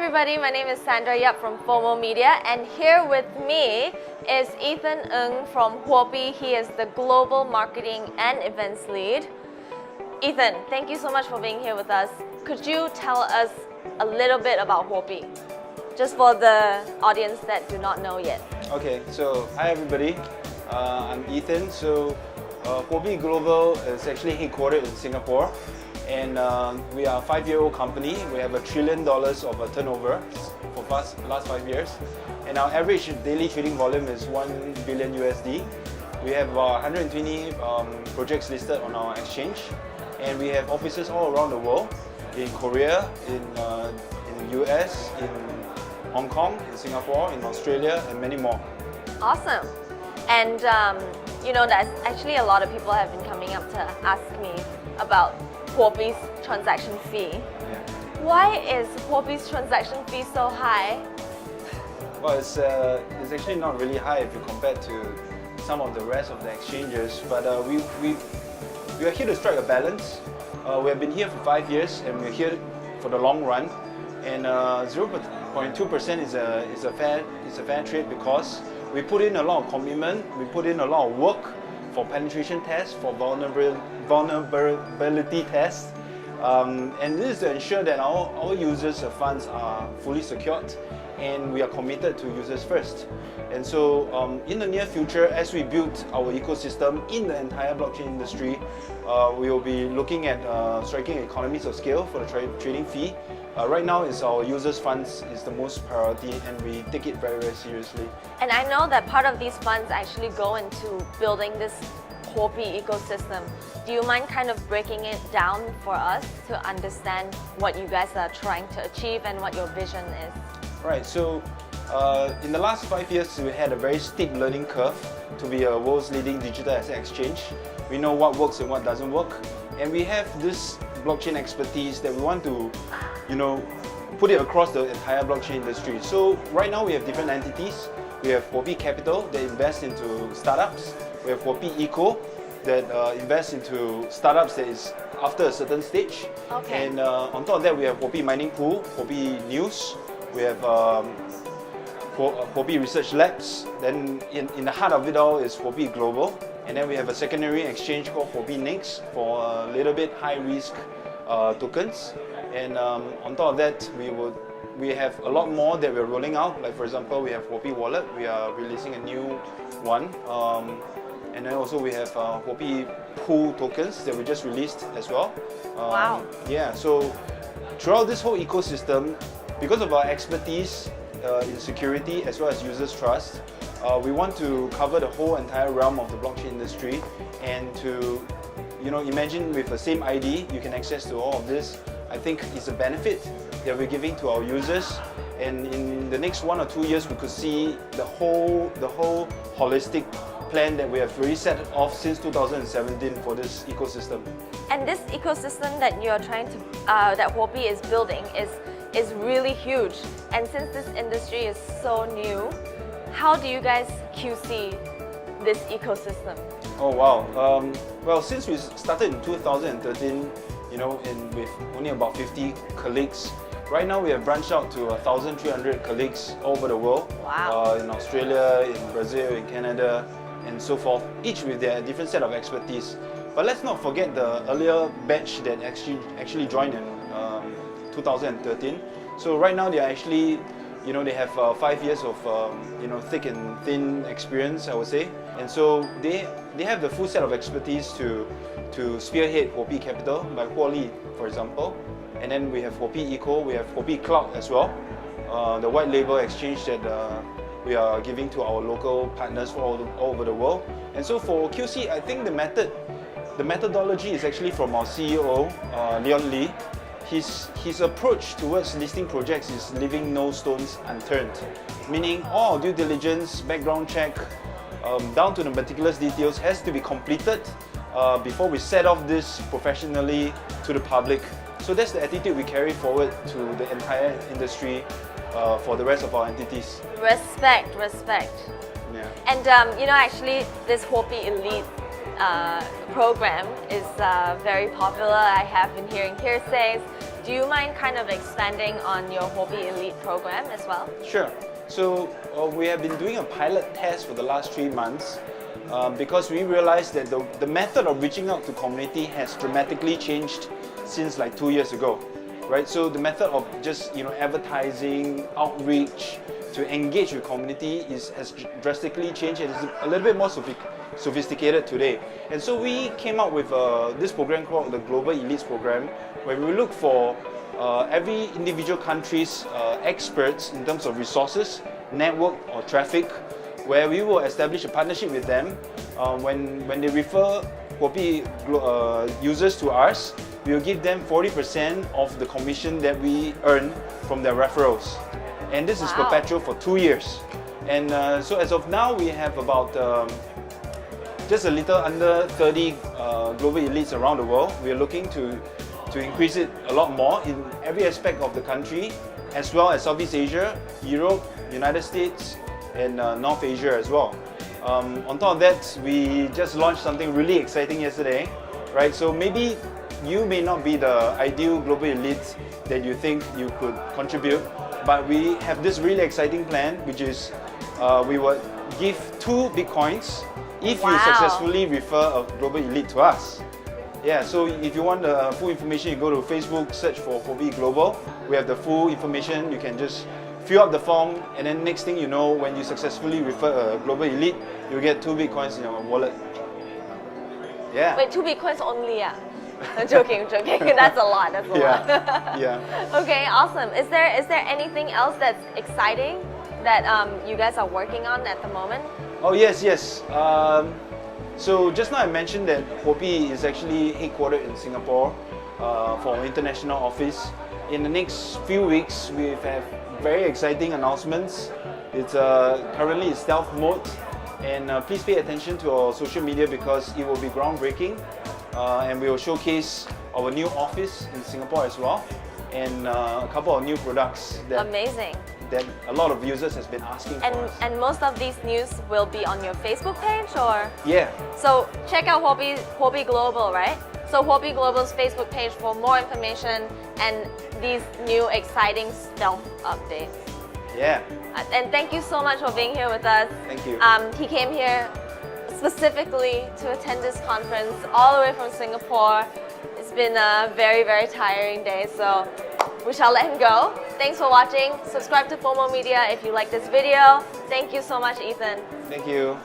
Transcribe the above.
everybody, my name is Sandra Yap from FOMO Media, and here with me is Ethan Ng from Huobi. He is the Global Marketing and Events Lead. Ethan, thank you so much for being here with us. Could you tell us a little bit about Huobi, just for the audience that do not know yet? Okay, so hi everybody, I'm Ethan. So Huobi Global is actually headquartered in Singapore, and we are a 5-year-old company. We have $1 trillion of a turnover for the last 5 years, and our average daily trading volume is $1 billion USD. We have 120 projects listed on our exchange, and we have offices all around the world, in Korea, in US, in Hong Kong, in Singapore, in Australia, and many more. Awesome. And you know, that actually a lot of people have been coming up to ask me about Huobi's transaction fee. Yeah. Why is Huobi's transaction fee so high? Well, it's actually not really high if you compare to some of the rest of the exchanges, but we are here to strike a balance. We have been here for 5 years, and we're here for the long run. And 0.2% is a fair trade because we put in a lot of commitment, we put in a lot of work for penetration tests, for vulnerability tests, and this is to ensure that our users' funds are fully secured, and we are committed to users first. And so in the near future, as we build our ecosystem in the entire blockchain industry, we will be looking at striking economies of scale for the trading fee. Right now, our users' funds is the most priority, and we take it very, very seriously. And I know that part of these funds actually go into building this Huobi ecosystem. Do you mind kind of breaking it down for us to understand what you guys are trying to achieve and what your vision is? Right, so in the last 5 years, we had a very steep learning curve to be a world's leading digital asset exchange. We know what works and what doesn't work, and we have this blockchain expertise that we want to, put it across the entire blockchain industry. So right now we have different entities. We have Huobi Capital that invests into startups. We have Huobi Eco that invests into startups that is after a certain stage. Okay. And on top of that, we have Huobi Mining Pool, Huobi News. We have Huobi Research Labs. Then in the heart of it all is Huobi Global. And then we have a secondary exchange called Huobi Nix for a little bit high risk tokens. And on top of that, we have a lot more that we're rolling out. Like for example, we have Huobi Wallet. We are releasing a new one. And then also we have Huobi Pool tokens that we just released as well. Wow. Yeah, so throughout this whole ecosystem, because of our expertise in security as well as users' trust, we want to cover the whole entire realm of the blockchain industry, and to imagine with the same ID you can access to all of this. I think it's a benefit that we're giving to our users, and in the next 1 or 2 years we could see the whole holistic plan that we have really set off since 2017 for this ecosystem. And this ecosystem that you're trying to, that Huobi is building is really huge. And since this industry is so new, how do you guys QC this ecosystem? Oh wow! Well, since we started in 2013, with only about 50 colleagues, right now we have branched out to 1,300 colleagues all over the world. Wow! In Australia, in Brazil, in Canada, and so forth, each with their different set of expertise. But let's not forget the earlier batch that actually joined in 2013. So right now they are actually, they have 5 years of thick and thin experience, I would say, and so they have the full set of expertise to spearhead Huobi Capital, like Huoli, for example. And then we have Huobi Eco, we have Huobi Cloud as well, the white label exchange that we are giving to our local partners all over the world. And so for QC, I think the methodology is actually from our CEO, Leon Lee. His approach towards listing projects is leaving no stones unturned, meaning all our due diligence, background check, down to the meticulous details has to be completed before we set off this professionally to the public. So that's the attitude we carry forward to the entire industry for the rest of our entities. Respect. Yeah. And actually this Huobi Elite program is very popular. I have been hearing hearsays. do you mind kind of expanding on your Huobi Elite program as well? Sure. So we have been doing a pilot test for the last 3 months because we realized that the method of reaching out to community has dramatically changed since like 2 years ago, right? So the method of just advertising, outreach to engage with community has drastically changed and is a little bit more sophisticated today. And so we came up with this program called the Global Elites Program, where we look for every individual country's experts in terms of resources, network or traffic, where we will establish a partnership with them. When they refer Huobi users to us, we will give them 40% of the commission that we earn from their referrals. And this is perpetual for 2 years. And so as of now, we have about just a little under 30 global elites around the world. We are looking to increase it a lot more in every aspect of the country, as well as Southeast Asia, Europe, United States, and North Asia as well. On top of that, we just launched something really exciting yesterday, right? So maybe you may not be the ideal global elite that you think you could contribute, but we have this really exciting plan, which is we will give 2 Bitcoins if you successfully refer a global elite to us. Yeah, so if you want the full information, you go to Facebook, search for Huobi Global. We have the full information. You can just fill up the form, and then next thing you know, when you successfully refer a global elite, you get 2 Bitcoins in your wallet. Yeah. Wait, 2 Bitcoins only? Yeah. I'm joking. That's a lot. That's a lot. Yeah. Okay, awesome. Is there anything else that's exciting that you guys are working on at the moment? Oh yes. So just now I mentioned that Huobi is actually headquartered in Singapore for our international office. In the next few weeks, we have very exciting announcements. It's currently in stealth mode, and please pay attention to our social media because it will be groundbreaking, and we will showcase our new office in Singapore as well, and a couple of new products that a lot of users has been asking for. And most of these news will be on your Facebook page, or? Yeah. So check out Huobi Global, right? So Huobi Global's Facebook page for more information and these new exciting stealth updates. Yeah. And thank you so much for being here with us. Thank you. He came here specifically to attend this conference all the way from Singapore. It's been a very, very tiring day, so we shall let him go. Thanks for watching. Subscribe to FOMO Media if you like this video. Thank you so much, Ethan. Thank you.